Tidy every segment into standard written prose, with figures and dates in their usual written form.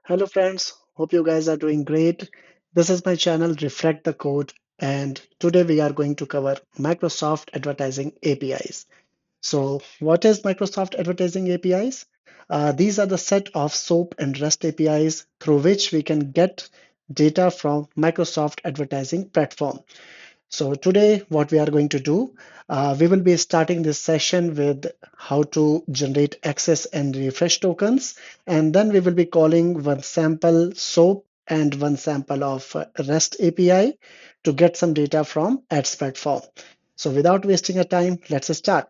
Hello friends, hope you guys are doing great. This is my channel Reflect the Code, and today we are going to cover Microsoft Advertising APIs. So what is Microsoft Advertising APIs? These are the set of SOAP and REST APIs through which we can get data from Microsoft Advertising platform. So today, what we are going to do, we will be starting this session with how to generate access and refresh tokens, and then we will be calling one sample SOAP and one sample of REST API to get some data from ads platform. So without wasting a time, let's start.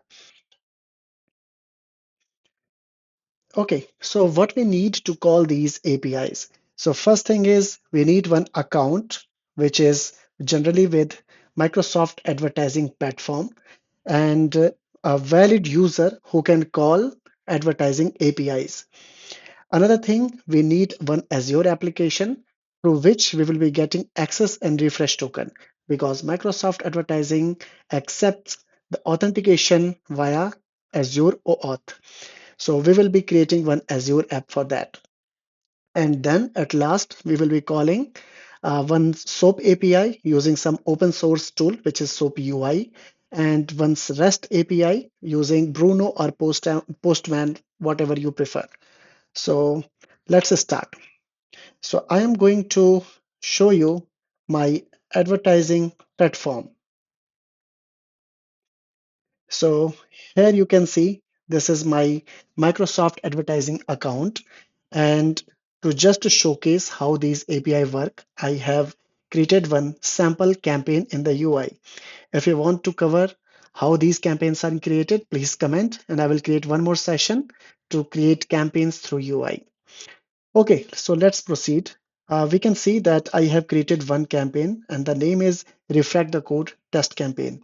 Okay, so what we need to call these APIs. So first thing is we need one account, which is generally with Microsoft Advertising Platform, and a valid user who can call advertising APIs. Another thing, we need one Azure application through which we will be getting access and refresh token because Microsoft Advertising accepts the authentication via Azure OAuth. So we will be creating one Azure app for that. And then at last, we will be calling one SOAP API using some open source tool, which is SOAP UI, and one REST API using Bruno or Postman, whatever you prefer. So let's start. So I am going to show you my advertising platform. So here you can see this is my Microsoft advertising account. And to showcase how these API work, I have created one sample campaign in the UI. If you want to cover how these campaigns are created, please comment and I will create one more session to create campaigns through UI. Okay, so let's proceed. We can see that I have created one campaign and the name is Reflect the Code Test Campaign.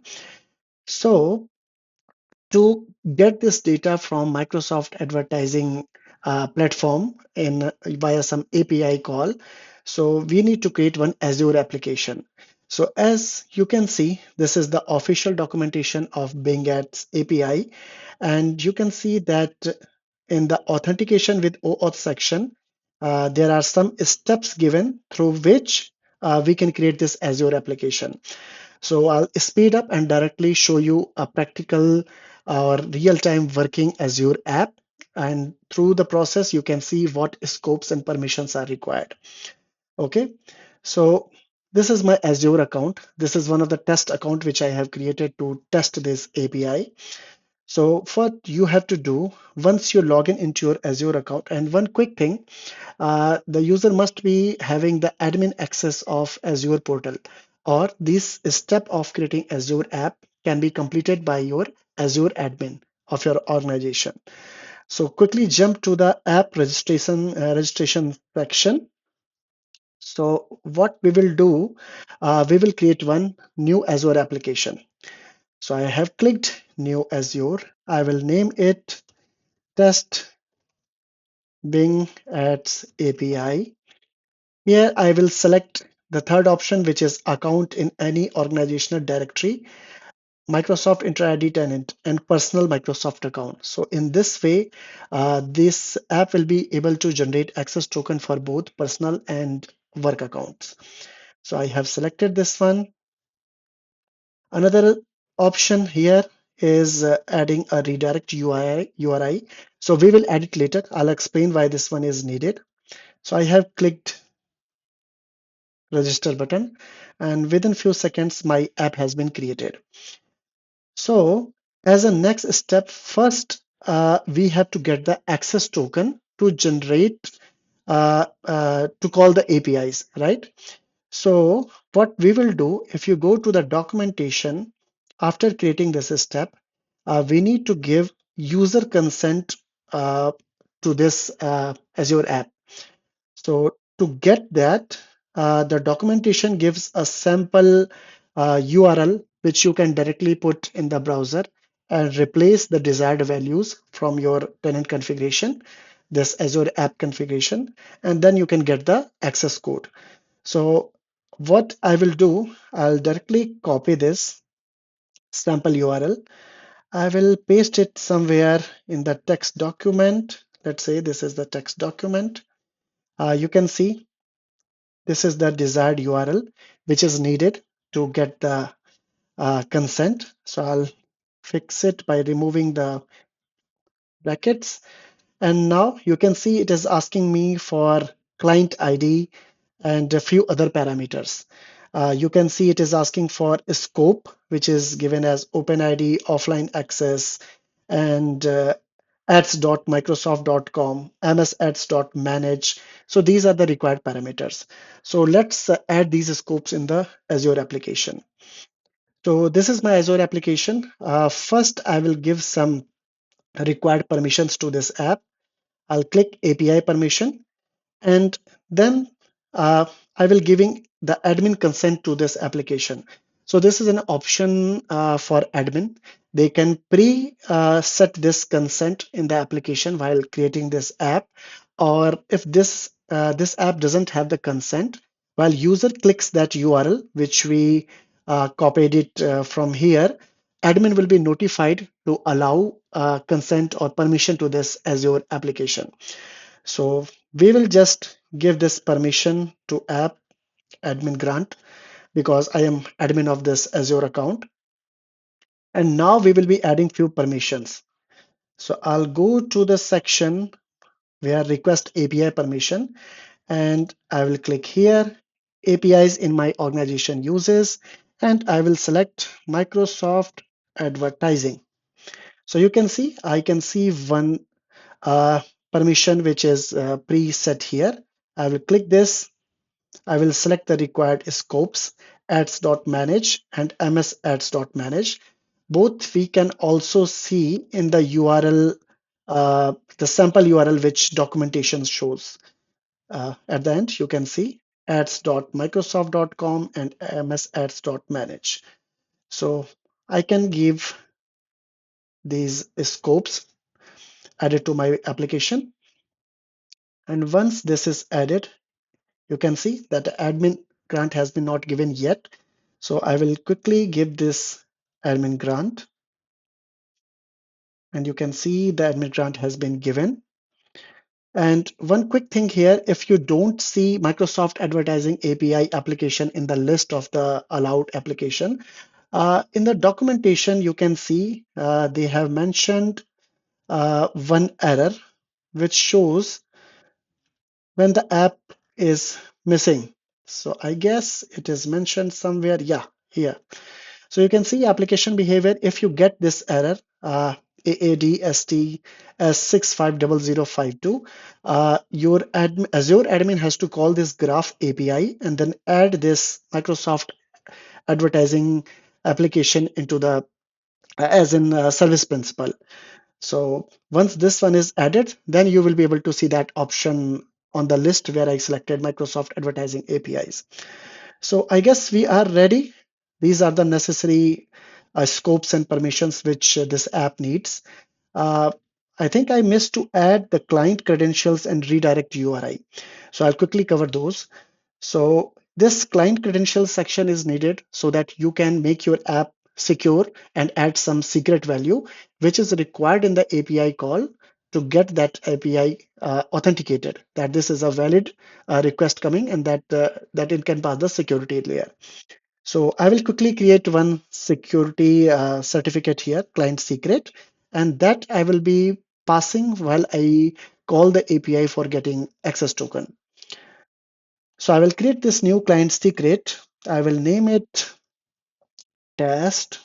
So to get this data from Microsoft advertising platform in via some API call. So we need to create one Azure application. So as you can see, this is the official documentation of Bing Ads API. And you can see that in the authentication with OAuth section, there are some steps given through which we can create this Azure application. So I'll speed up and directly show you a practical or real-time working Azure app. And through the process, you can see what scopes and permissions are required. Okay, so this is my Azure account. This is one of the test account which I have created to test this API. So what you have to do once you log in into your Azure account, and one quick thing, the user must be having the admin access of Azure portal, or this step of creating Azure app can be completed by your Azure admin of your organization. So quickly jump to the app registration section. So what we will do, we will create one new Azure application. So I have clicked new Azure. I will name it test Bing Ads API. Here I will select the third option, which is account in any organizational directory, Microsoft Entra ID tenant, and personal Microsoft account. So in this way, this app will be able to generate access token for both personal and work accounts. So I have selected this one. Another option here is adding a redirect URI. So we will add it later. I'll explain why this one is needed. So I have clicked register button, and within few seconds my app has been created. So as a next step, first we have to get the access token to generate to call the APIs, right? So what we will do, if you go to the documentation after creating this step, we need to give user consent to this Azure app. So to get that, the documentation gives a sample URL which you can directly put in the browser and replace the desired values from your tenant configuration, this Azure app configuration, and then you can get the access code. So what I will do, I'll directly copy this sample URL. I will paste it somewhere in the text document. Let's say this is the text document. You can see this is the desired URL which is needed to get the consent. So I'll fix it by removing the brackets. And now you can see it is asking me for client ID and a few other parameters. You can see it is asking for a scope, which is given as OpenID, offline access, and ads.microsoft.com, msads.manage. So these are the required parameters. So let's add these scopes in the Azure application. So this is my Azure application. First, I will give some required permissions to this app. I'll click API permission, and then I will giving the admin consent to this application. So this is an option for admin. They can set this consent in the application while creating this app, or if this app doesn't have the consent, while user clicks that URL which we copied it from here, admin will be notified to allow consent or permission to this Azure application. So we will just give this permission to app admin grant because I am admin of this Azure account. And now we will be adding few permissions. So I'll go to the section where request API permission, and I will click here, APIs in my organization uses, and I will select Microsoft advertising. So you can see, I can see one uh, permission which is preset here. I will click this. I will select the required scopes, ads.manage and msads.manage. Both we can also see in the URL, the sample URL which documentation shows. At the end, you can see ads.microsoft.com and msads.manage. So I can give these scopes added to my application. And once this is added, you can see that the admin grant has been not given yet. So I will quickly give this admin grant, and you can see the admin grant has been given. And one quick thing here, if you don't see Microsoft Advertising API application in the list of the allowed application, in the documentation, you can see they have mentioned one error which shows when the app is missing. So I guess it is mentioned somewhere. Yeah, here. So you can see application behavior. If you get this error, AADST S650052, Azure admin has to call this graph API and then add this Microsoft advertising application into the as in service principal. So once this one is added, then you will be able to see that option on the list where I selected Microsoft advertising APIs. So I guess we are ready. These are the necessary scopes and permissions which this app needs. Uh, I think I missed to add the client credentials and redirect URI. So I'll quickly cover those. So this client credentials section is needed so that you can make your app secure and add some secret value, which is required in the API call to get that API authenticated, that this is a valid request coming and that it can pass the security layer. So I will quickly create one security certificate here, client secret, and that I will be passing while I call the API for getting access token. So I will create this new client secret. I will name it test.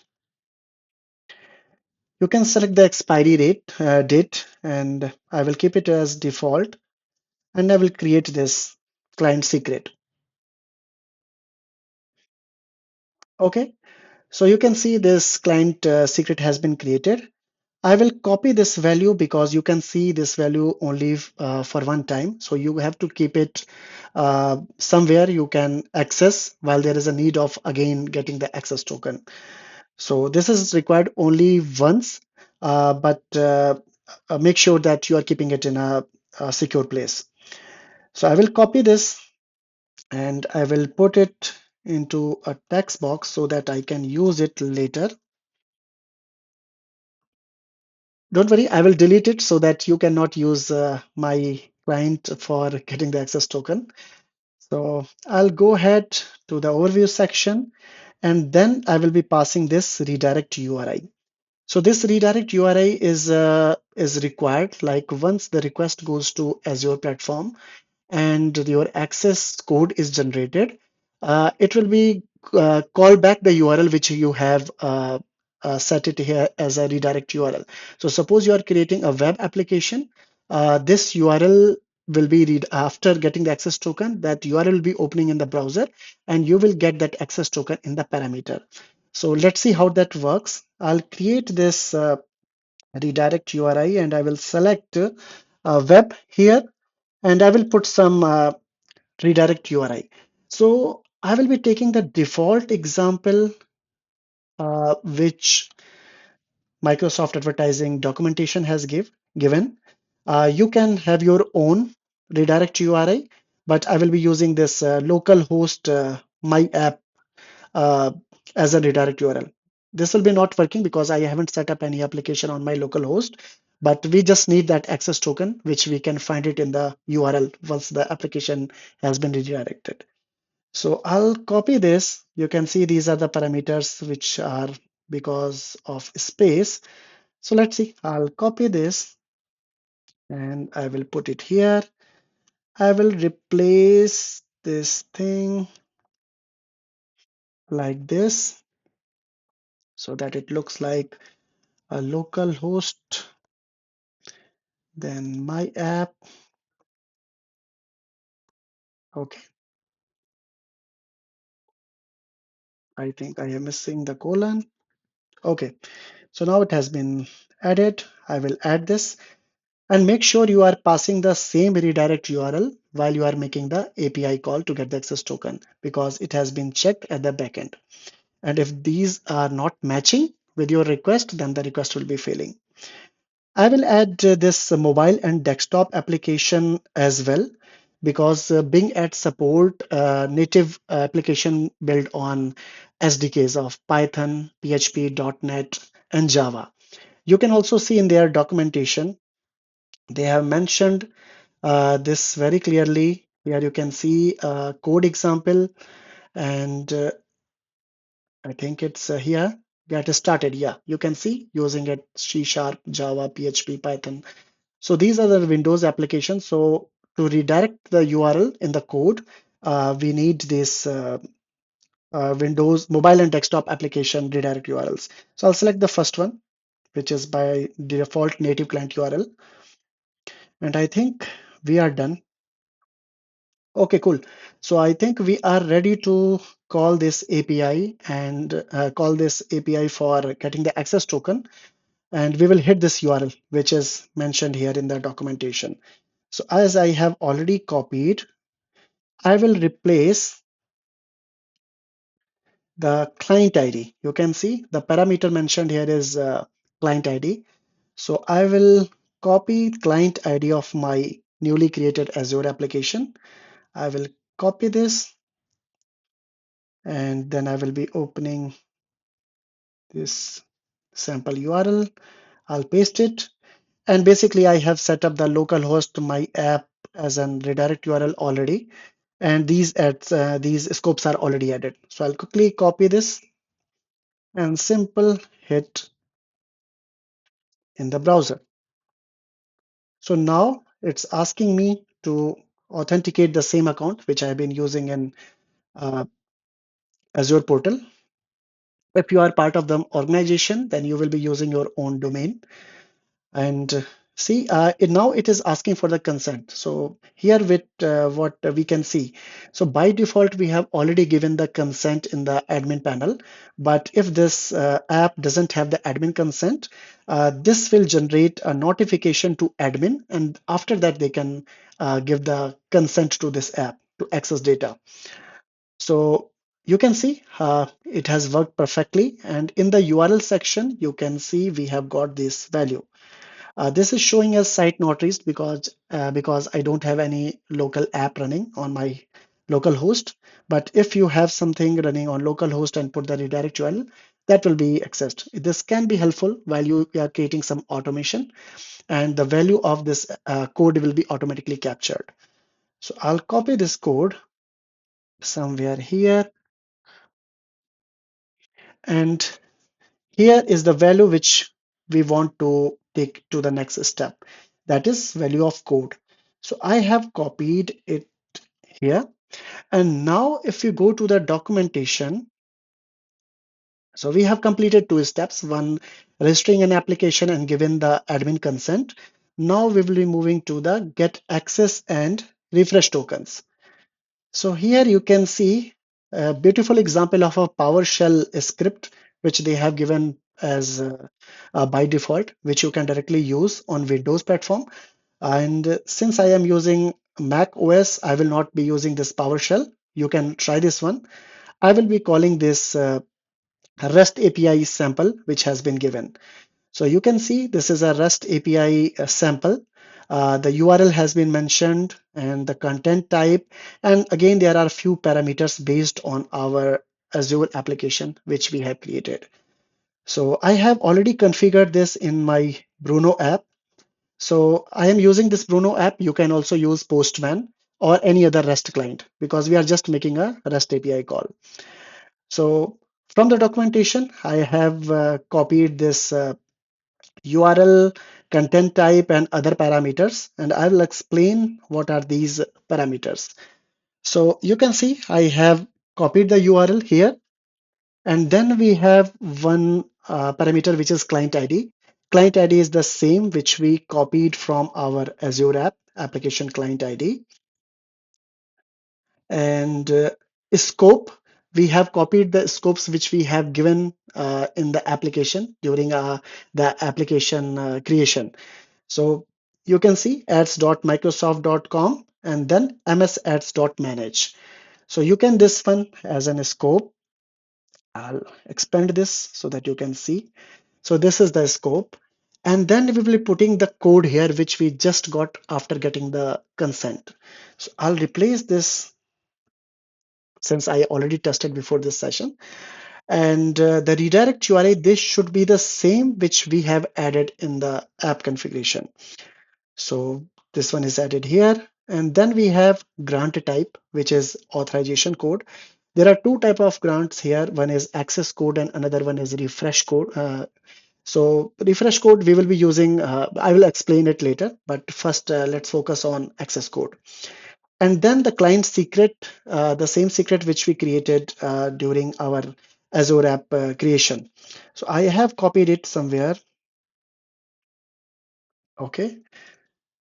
You can select the expiry date, and I will keep it as default, and I will create this client secret. Okay, so you can see this client secret has been created. I will copy this value because you can see this value only for one time. So you have to keep it somewhere you can access while there is a need of again getting the access token. So this is required only once, but make sure that you are keeping it in a secure place. So I will copy this and I will put it into a text box so that I can use it later. Don't worry, I will delete it so that you cannot use my client for getting the access token. So I'll go ahead to the overview section, and then I will be passing this redirect URI. So this redirect URI is required like once the request goes to Azure platform and your access code is generated, it will be call back the URL which you have set it here as a redirect URL. So suppose you are creating a web application, this URL will be read after getting the access token, that URL will be opening in the browser and you will get that access token in the parameter. So let's see how that works. I'll create this redirect URI and I will select web here, and I will put some redirect URI. So I will be taking the default example which Microsoft advertising documentation has given. You can have your own redirect URI, but I will be using this local host my app uh, as a redirect URL. This will be not working because I haven't set up any application on my local host, but we just need that access token, which we can find it in the URL once the application has been redirected. So I'll copy this. You can see these are the parameters which are because of space. So let's see, I'll copy this and I will put it here. I will replace this thing like this so that it looks like a local host, then my app. Okay, I think I am missing the colon. Okay, so now it has been added. I will add this and make sure you are passing the same redirect URL while you are making the API call to get the access token, because it has been checked at the backend. And if these are not matching with your request, then the request will be failing. I will add this mobile and desktop application as well, because Bing adds support native application built on SDKs of Python, PHP, .NET, and Java. You can also see in their documentation, they have mentioned this very clearly. Here you can see a code example, and I think it's here. Get started. Yeah, you can see using it C Sharp, Java, PHP, Python. So these are the Windows applications. So to redirect the URL in the code, we need this Windows mobile and desktop application redirect URLs. So I'll select the first one, which is by default native client URL. And I think we are done. Okay, cool. So I think we are ready to call this API and call this API for getting the access token. And we will hit this URL, which is mentioned here in the documentation. So as I have already copied, I will replace the client ID. You can see the parameter mentioned here is client ID. So I will copy client ID of my newly created Azure application. I will copy this and then I will be opening this sample URL. I'll paste it. And basically I have set up the local host my app as an redirect URL already. And these scopes are already added. So I'll quickly copy this and simple hit in the browser. So now it's asking me to authenticate the same account which I've been using in uh, Azure portal. If you are part of the organization, then you will be using your own domain. And see, now it is asking for the consent. So here with what we can see. So by default, we have already given the consent in the admin panel. But if this app doesn't have the admin consent, this will generate a notification to admin. And after that, they can give the consent to this app to access data. So you can see it has worked perfectly. And in the URL section, you can see we have got this value. This is showing as site not reached because I don't have any local app running on my local host. But if you have something running on local host and put the redirect URL, that will be accessed. This can be helpful while you are creating some automation, and the value of this code will be automatically captured. So I'll copy this code somewhere here, and here is the value which we want to take to the next step. That is value of code. So I have copied it here. And now if you go to the documentation, so we have completed two steps, one registering an application and given the admin consent. Now we will be moving to the get access and refresh tokens. So here you can see a beautiful example of a PowerShell script, which they have given as by default, which you can directly use on Windows platform. And since I am using Mac OS, I will not be using this PowerShell. You can try this one. I will be calling this REST API sample, which has been given. So you can see this is a REST API sample. The URL has been mentioned and the content type. And again, there are a few parameters based on our Azure application, which we have created. So I have already configured this in my Bruno app. So I am using this Bruno app. You can also use Postman or any other REST client because we are just making a REST API call. So from the documentation, I have copied this URL, content type, and other parameters, and I will explain what are these parameters. So you can see I have copied the URL here, and then we have one parameter which is client ID. Client ID is the same which we copied from our Azure app, application client ID. And scope, we have copied the scopes which we have given in the application during the application creation. So you can see ads.microsoft.com and then msads.manage. So you can this one as an scope. I'll expand this so that you can see. So this is the scope. And then we will be putting the code here, which we just got after getting the consent. So I'll replace this since I already tested before this session. And the redirect URI, this should be the same which we have added in the app configuration. So this one is added here. And then we have grant type, which is authorization code. There are two type of grants here. One is access code and another one is refresh code. So refresh code we will be using, I will explain it later, but first let's focus on access code. And then the client secret, the same secret which we created during our Azure app creation. So I have copied it somewhere. Okay,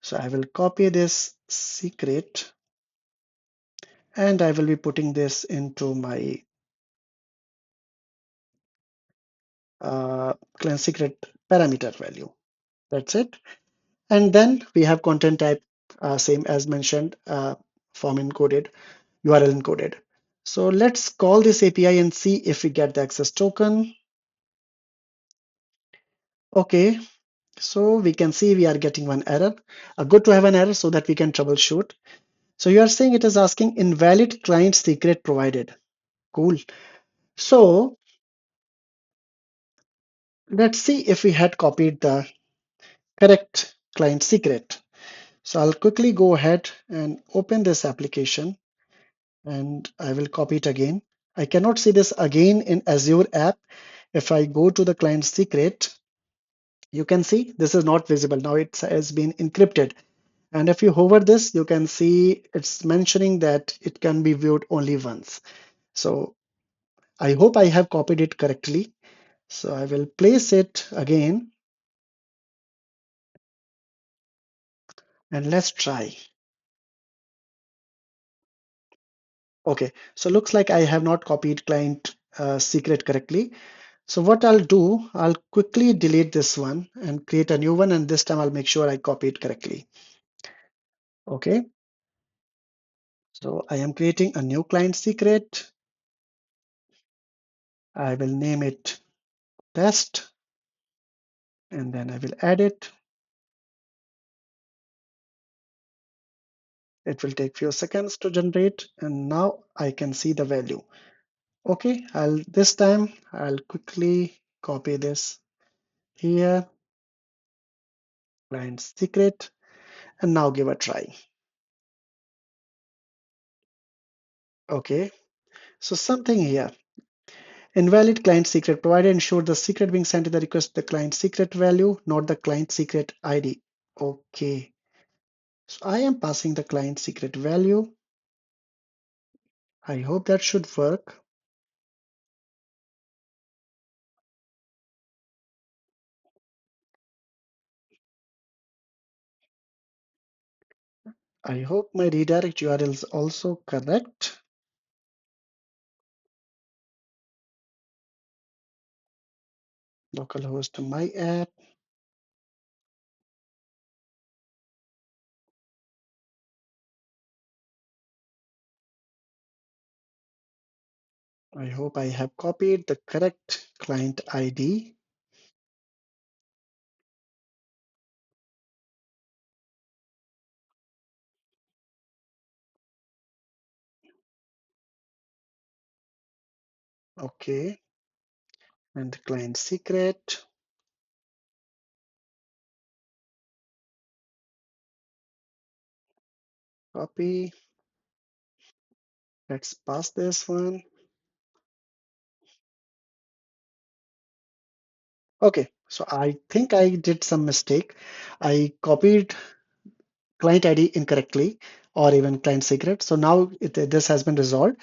so I will copy this secret and I will be putting this into my client secret parameter value. That's it. And then we have content type, same as mentioned, form encoded, URL encoded. So let's call this API and see if we get the access token. Okay, so we can see we are getting one error. Good to have an error so that we can troubleshoot. So you are saying it is asking invalid client secret provided. Cool. So let's see if we had copied the correct client secret. So I'll quickly go ahead and open this application and I will copy it again. I cannot see this again in Azure app. If I go to the client secret, you can see this is not visible. Now it has been encrypted. And if you hover this, you can see it's mentioning that it can be viewed only once. So I hope I have copied it correctly. So I will place it again and let's try. Okay, so looks like I have not copied client secret correctly. So what I'll do, I'll quickly delete this one and create a new one, and this time I'll make sure I copy it correctly. Okay, so I am creating a new client secret. I will name it test, and then I will add it. It will take few seconds to generate, and now I can see the value. Okay, this time I'll quickly copy this here, client secret, and now give a try. Okay, so something here. Invalid client secret. Provider ensure the secret being sent to the request the client secret value, not the client secret ID. Okay, so I am passing the client secret value. I hope that should work. I hope my redirect URL is also correct. Localhost my app. I hope I have copied the correct client ID. Okay, and the client secret. Copy. Let's pass this one. Okay, so I think I did some mistake. I copied client ID incorrectly or even client secret. So now this has been resolved.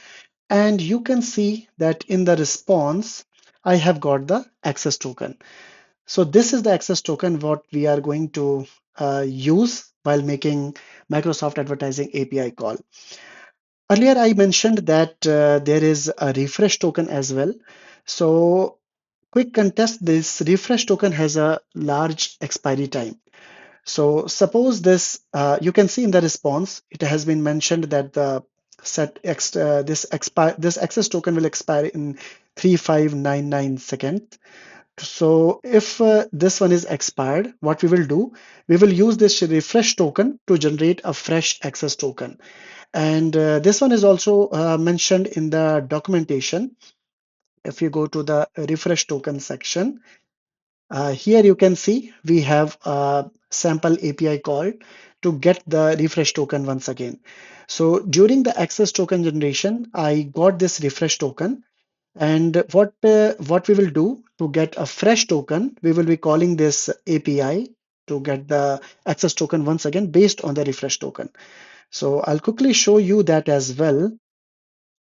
And you can see that in the response, I have got the access token. So this is the access token what we are going to use while making Microsoft Advertising API call. Earlier, I mentioned that there is a refresh token as well. So quick contest, this refresh token has a large expiry time. So suppose this, you can see in the response, it has been mentioned that the this access token will expire in 3599 seconds. So if this one is expired, what we will do, we will use this refresh token to generate a fresh access token. And this one is also mentioned in the documentation. If you go to the refresh token section, here you can see we have a sample API call to get the refresh token once again. So during the access token generation, I got this refresh token. And what we will do to get a fresh token, we will be calling this API to get the access token once again based on the refresh token. So I'll quickly show you that as well.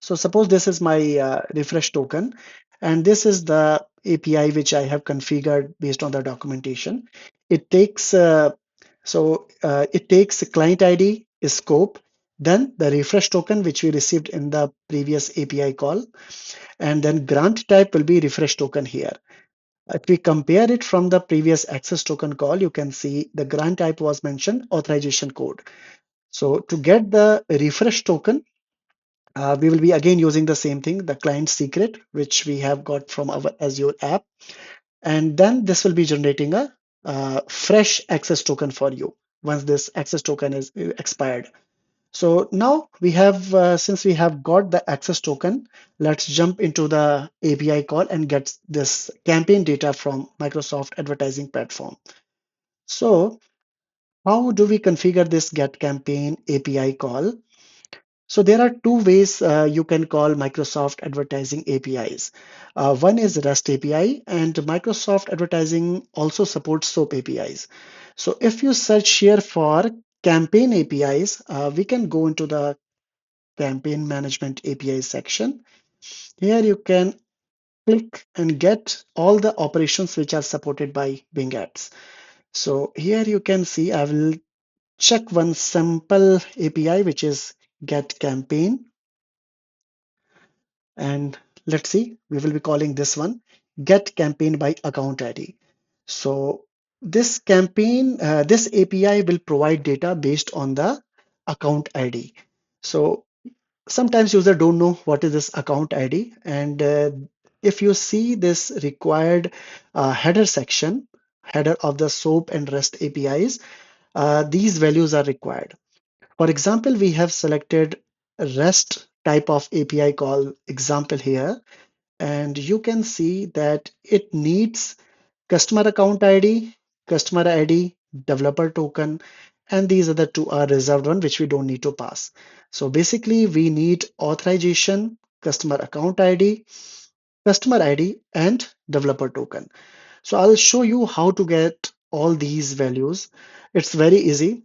So suppose this is my refresh token, and this is the API which I have configured based on the documentation. It takes it takes client ID, scope, then the refresh token which we received in the previous API call, and then grant type will be refresh token here. If we compare it from the previous access token call, you can see the grant type was mentioned authorization code. So to get the refresh token, we will be again using the same thing, the client secret, which we have got from our Azure app. And then this will be generating a fresh access token for you once this access token is expired. So now we have, since we have got the access token, let's jump into the API call and get this campaign data from Microsoft Advertising Platform. So how do we configure this get campaign API call? So there are two ways you can call Microsoft Advertising APIs. One is REST API, and Microsoft Advertising also supports SOAP APIs. So if you search here for campaign APIs, we can go into the campaign management API section. Here you can click and get all the operations which are supported by Bing Ads. So here you can see I will check one simple API which is get campaign, and let's see, we will be calling this one get campaign by account ID. So this API will provide data based on the account ID. So sometimes user don't know what is this account ID, and if you see this required header section, header of the SOAP and REST APIs, these values are required. For example, we have selected REST type of API call example here, and you can see that it needs customer account ID, customer ID, developer token, and these other two are reserved one which we don't need to pass. So basically we need authorization, customer account ID, customer ID, and developer token. So I'll show you how to get all these values. It's very easy.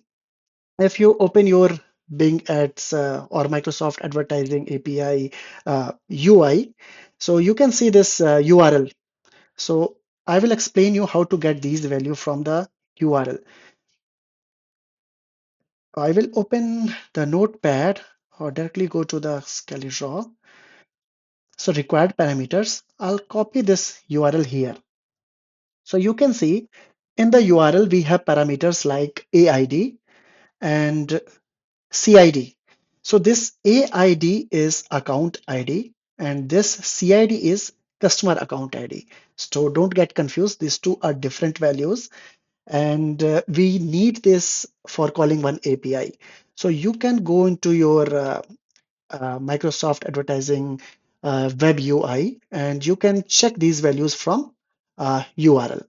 If you open your Bing Ads or Microsoft Advertising API UI, so you can see this URL. So I will explain you how to get these value from the URL. I will open the notepad or directly go to the Scala Draw. So required parameters, I'll copy this URL here. So you can see in the URL, we have parameters like AID and CID. So this AID is account ID and this CID is customer account ID. So don't get confused. These two are different values and we need this for calling one API. So you can go into your Microsoft Advertising web UI and you can check these values from URL.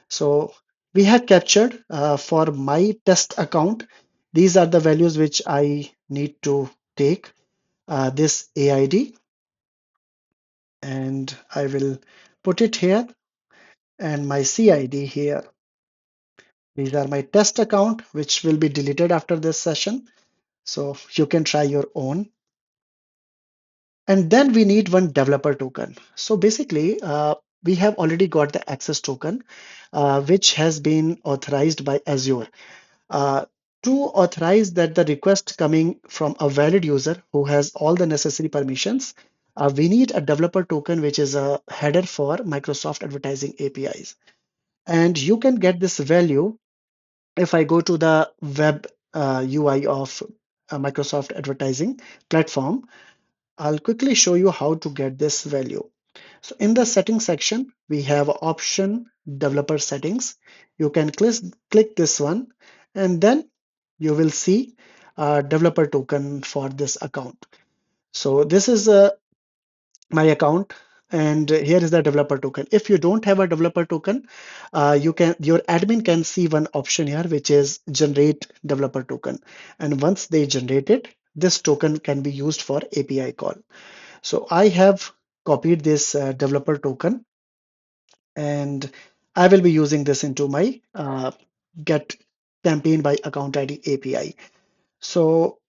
So we have captured for my test account. These are the values which I need to take this AID and I will put it here and my CID here. These are my test account, which will be deleted after this session. So you can try your own. And then we need one developer token. So basically, we have already got the access token, which has been authorized by Azure. Uh, to authorize that the request coming from a valid user who has all the necessary permissions, we need a developer token, which is a header for Microsoft Advertising APIs. And you can get this value if I go to the web UI of Microsoft Advertising platform. I'll quickly show you how to get this value. So in the settings section, we have option developer settings. You can click this one and then you will see a developer token for this account. So this is my account and here is the developer token. If you don't have a developer token, your admin can see one option here which is generate developer token, and once they generate it, this token can be used for API call. So I have copied this developer token and I will be using this into my get campaign by account ID API. So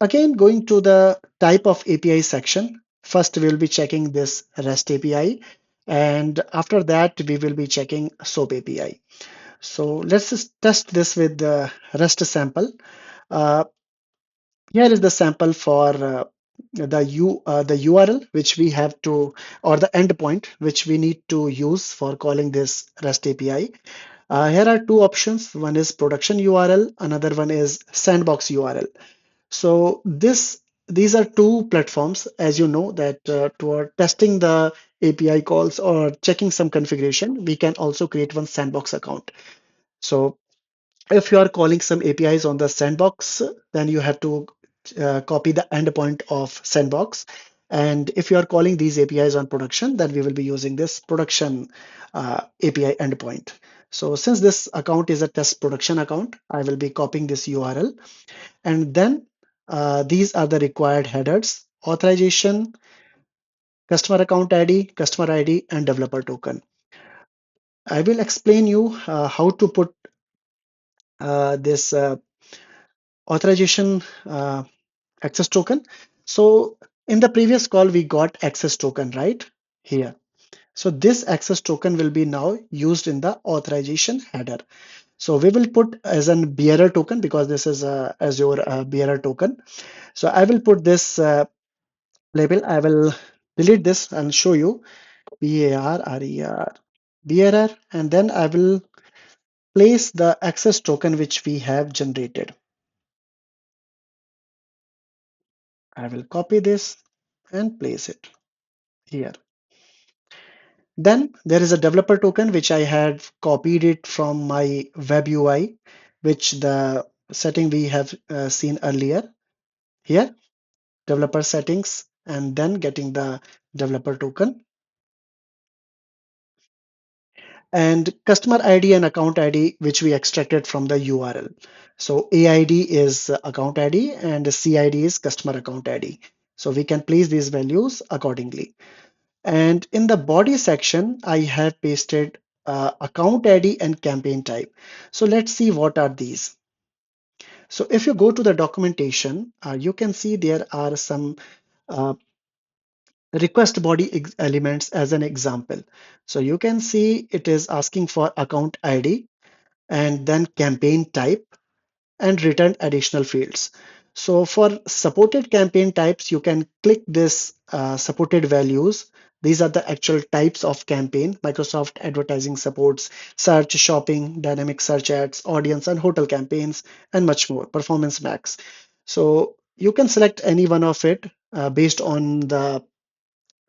again, going to the type of API section, first we will be checking this REST API, and after that we will be checking SOAP API. So let's just test this with the REST sample. Uh, Here is the sample for the URL which we have to, or the endpoint which we need to use for calling this REST API. Here are two options. One is production URL, another one is sandbox URL. So these are two platforms, as you know, that toward testing the API calls or checking some configuration, we can also create one sandbox account. So if you are calling some APIs on the sandbox, then you have to copy the endpoint of sandbox. And if you are calling these APIs on production, then we will be using this production API endpoint. So since this account is a test production account, I will be copying this URL. And then these are the required headers: authorization, customer ID, and developer token. I will explain you how to put this authorization access token. So in the previous call, we got access token right here. So this access token will be now used in the authorization header. So we will put as an bearer token because this is Azure bearer token. So I will put this label. I will delete this and show you BARRER bearer, and then I will place the access token which we have generated. I will copy this and place it here. Then there is a developer token which I had copied it from my web UI, which the setting we have seen earlier here. developer settings, and then getting the developer token, and customer ID and account ID, which we extracted from the URL. So AID is account ID and CID is customer account ID. So we can place these values accordingly. And in the body section, I have pasted account ID and campaign type. So let's see what are these. So if you go to the documentation, you can see there are some uh, request body elements as an example. So you can see it is asking for account ID and then campaign type and return additional fields. So for supported campaign types, you can click this supported values. These are the actual types of campaign. Microsoft advertising supports search, shopping, dynamic search ads, audience and hotel campaigns, and much more, performance max. So you can select any one of it based on the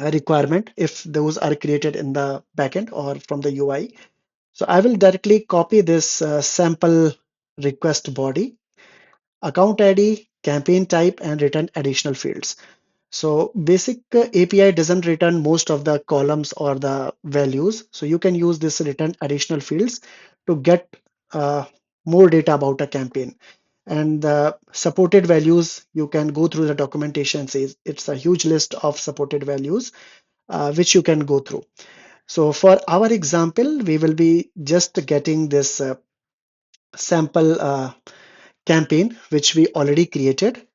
requirement if those are created in the backend or from the UI. So I will directly copy this sample request body, account ID, campaign type, and return additional fields. So basic API doesn't return most of the columns or the values. So you can use this return additional fields to get uh, more data about a campaign. And the supported values, you can go through the documentation, says it's a huge list of supported values which you can go through. So for our example, we will be just getting this sample campaign, which we already created.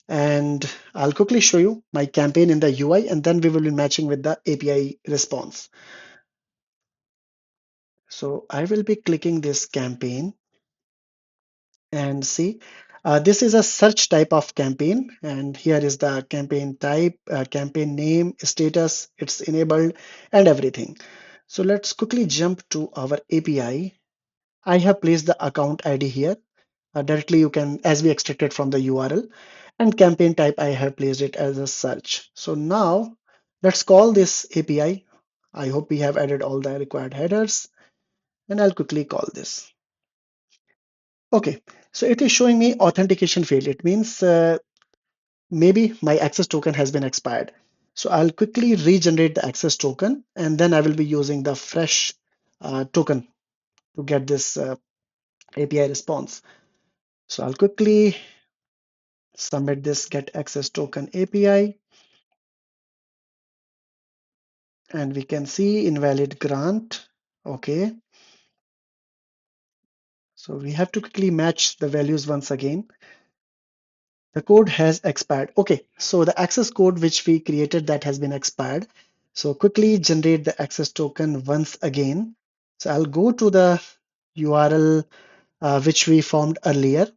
And I'll quickly show you my campaign in the UI, and then we will be matching with the API response. So I will be clicking this campaign and see. This is a search type of campaign, and here is the campaign type, campaign name, status, it's enabled, and everything. So let's quickly jump to our API. I have placed the account ID here. Directly you can, as we extracted from the URL, and campaign type, I have placed it as a search. So now let's call this API. I hope we have added all the required headers, and I'll quickly call this. Okay, so it is showing me authentication failed. It means maybe my access token has been expired. So I'll quickly regenerate the access token, and then I will be using the fresh token to get this API response. So I'll quickly submit this get access token API, and we can see invalid grant. Okay, so we have to quickly match the values once again. The code has expired. Okay, so the access code which we created, that has been expired. So quickly generate the access token once again. So I'll go to the URL which we formed earlier,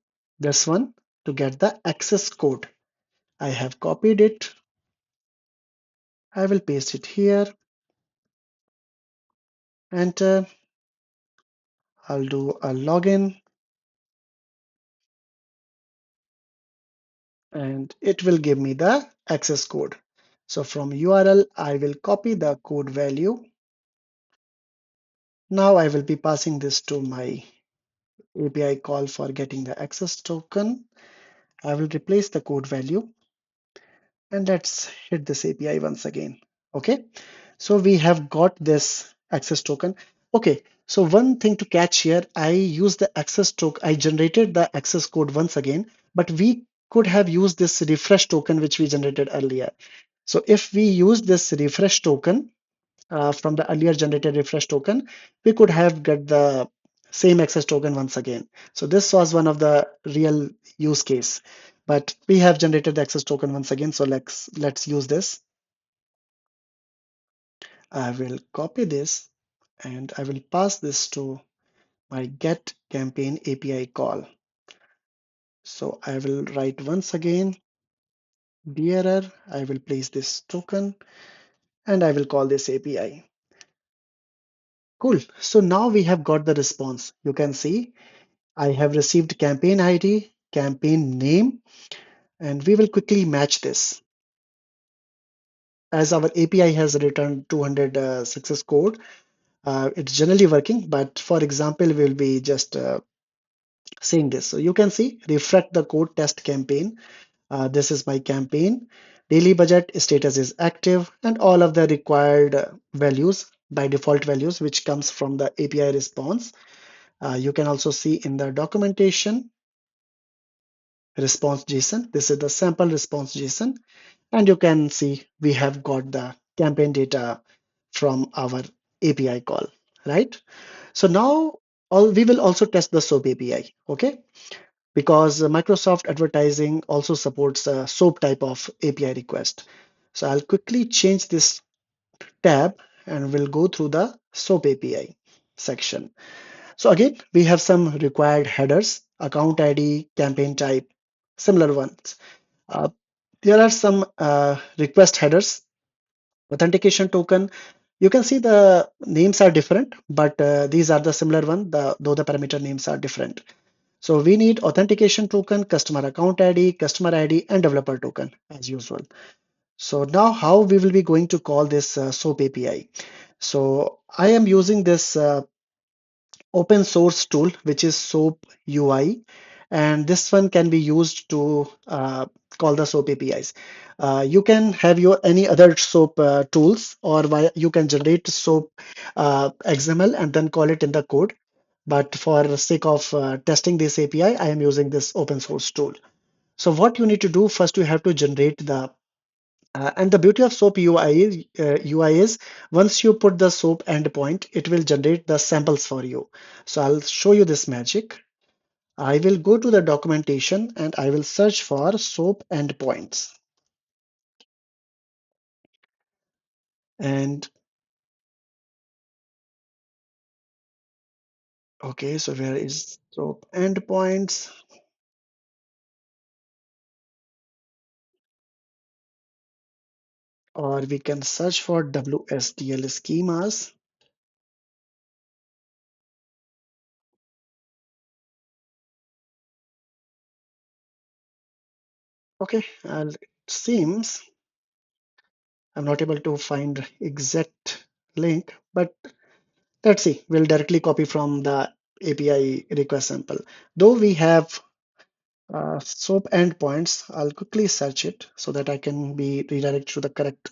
this one, to get the access code. I have copied it. I will paste it here. Enter. I'll do a login, and it will give me the access code. So from URL, I will copy the code value. Now I will be passing this to my API call for getting the access token. I will replace the code value, and let's hit this API once again. Okay, so we have got this access token. Okay, so one thing to catch here, I used the access token, I generated the access code once again, but we could have used this refresh token which we generated earlier. So if we use this refresh token from the earlier generated refresh token, we could have get the same access token once again. So this was one of the real use case, but we have generated the access token once again. So let's use this. I will copy this, and I will pass this to my get campaign API call. So I will write once again, bearer, I will place this token, and I will call this API. Cool. So now we have got the response. You can see I have received campaign ID, campaign name, and we will quickly match this. As our API has returned 200 success code, it's generally working, but for example, we'll be just seeing this. So you can see reflect the code test campaign. This is my campaign. Daily budget status is active, and all of the required values by default values, which comes from the API response. You can also see in the documentation response JSON. This is the sample response JSON, and you can see we have got the campaign data from our API call, right? So now we will also test the SOAP API, okay? Because Microsoft Advertising also supports a SOAP type of API request. So I'll quickly change this tab and we'll go through the SOAP API section. So again, we have some required headers, account ID, campaign type, similar ones. Uh, there are some request headers, authentication token. You can see the names are different, but these are the similar one, though the parameter names are different. So we need authentication token, customer account ID, customer ID, and developer token as usual. So now how we will be going to call this SOAP API. So I am using this open source tool, which is SOAP UI, and this one can be used to call the SOAP APIs. You can have your any other SOAP tools, or you can generate SOAP XML and then call it in the code. But for the sake of testing this API, I am using this open source tool. So what you need to do first, you have to generate the and the beauty of SOAP UI is once you put the SOAP endpoint, it will generate the samples for you. So I'll show you this magic. I will go to the documentation and I will search for SOAP endpoints. And okay, so where is SOAP endpoints? Or we can search for WSDL schemas. Okay, it seems I'm not able to find exact link, but let's see. We'll directly copy from the API request sample. Though we have SOAP endpoints, I'll quickly search it so that I can be redirected to the correct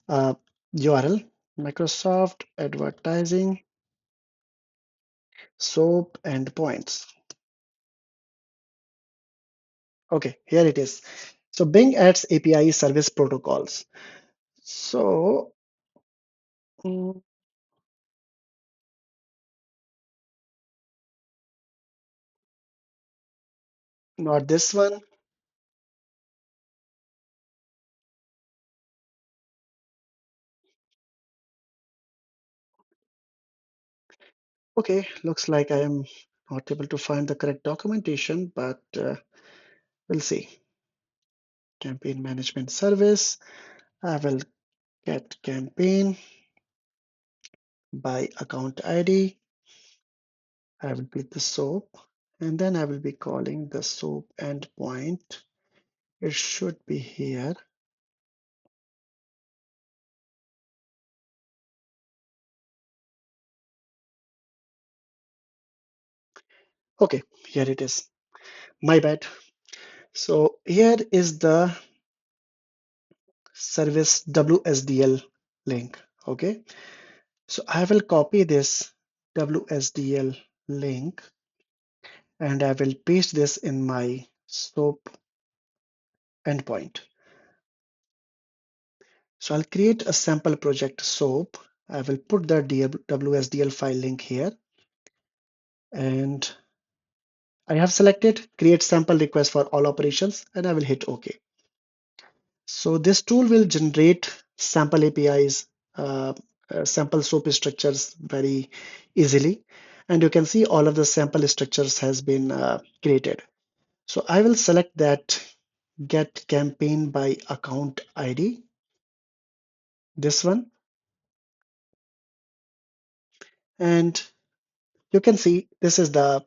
uh, URL. Microsoft Advertising SOAP endpoints. Okay, here it is. So Bing adds API service protocols. So mm, not this one. Okay, looks like I am not able to find the correct documentation, but we'll see. Campaign management service. I will get campaign by account ID. I will be the SOAP, and then I will be calling the SOAP endpoint. It should be here. Okay, here it is. My bad. So here is the service WSDL link. Okay, so I will copy this WSDL link and I will paste this in my SOAP endpoint. So I'll create a sample project SOAP. I will put the WSDL file link here and I have selected create sample request for all operations and I will hit OK. So this tool will generate sample APIs, sample SOAP structures very easily. And you can see all of the sample structures has been created. So I will select that get campaign by account ID, this one. And you can see this is the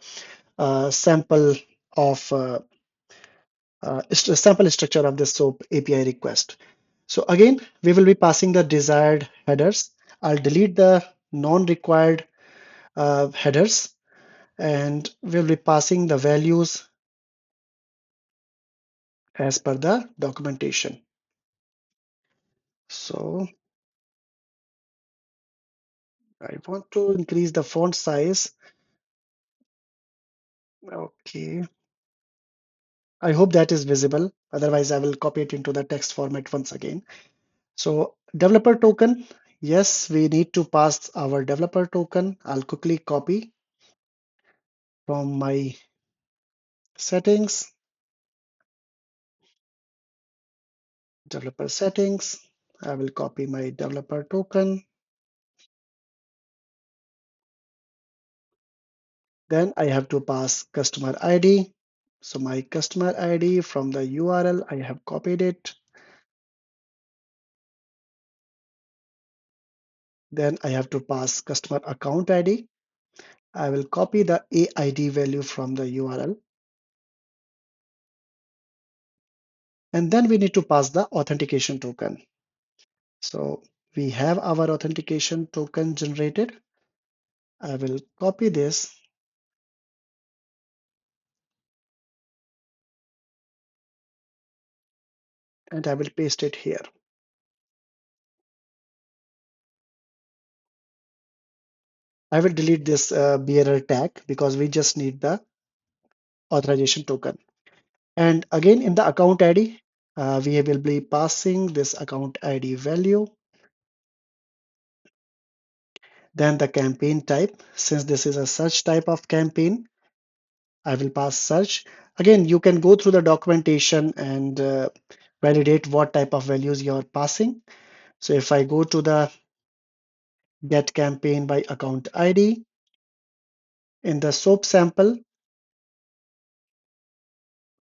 sample of sample structure of the SOAP API request. So again, we will be passing the desired headers. I'll delete the non-required headers and we'll be passing the values as per the documentation. So I want to increase the font size. Okay. I hope that is visible. Otherwise, I will copy it into the text format once again. So developer token. Yes, we need to pass our developer token. I'll quickly copy from my settings, developer settings. I will copy my developer token. Then I have to pass customer ID. So my customer ID from the URL, I have copied it. Then I have to pass customer account ID. I will copy the AID value from the URL. And then we need to pass the authentication token. So we have our authentication token generated. I will copy this and I will paste it here. I will delete this bearer tag because we just need the authorization token. And again, in the account ID, we will be passing this account ID value. Then the campaign type, since this is a search type of campaign, I will pass search. Again, you can go through the documentation and validate what type of values you're passing. So if I go to the get campaign by account ID, in the SOAP sample,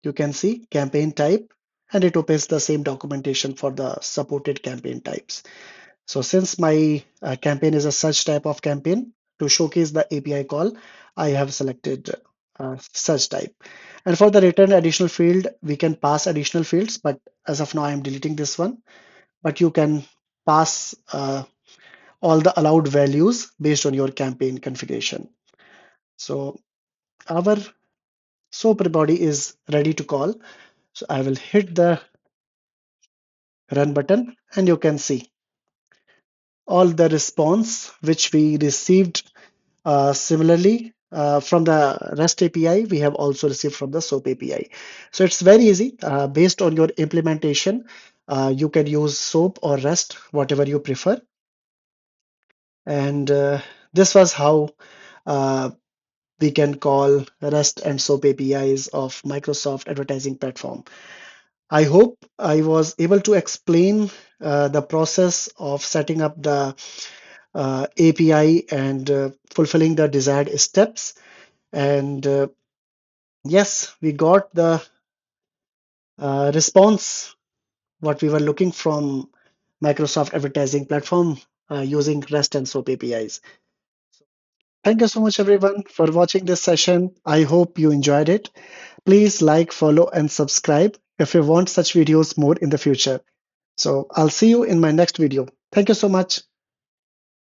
you can see campaign type, and it opens the same documentation for the supported campaign types. So since my campaign is a such type of campaign, to showcase the API call, I have selected such type. And for the return additional field, we can pass additional fields, but as of now, I'm deleting this one. But you can pass all the allowed values based on your campaign configuration. So our SOAP body is ready to call. So I will hit the run button and you can see all the response which we received similarly from the REST API, we have also received from the SOAP API. So it's very easy. Based on your implementation, you can use SOAP or REST, whatever you prefer. And this was how uh, we can call REST and SOAP APIs of Microsoft Advertising Platform. I hope I was able to explain the process of setting up the API and fulfilling the desired steps. And yes, we got the response what we were looking from Microsoft Advertising Platform using REST and SOAP APIs. Thank you so much, everyone, for watching this session. I hope you enjoyed it. Please like, follow, and subscribe if you want such videos more in the future. So I'll see you in my next video. Thank you so much.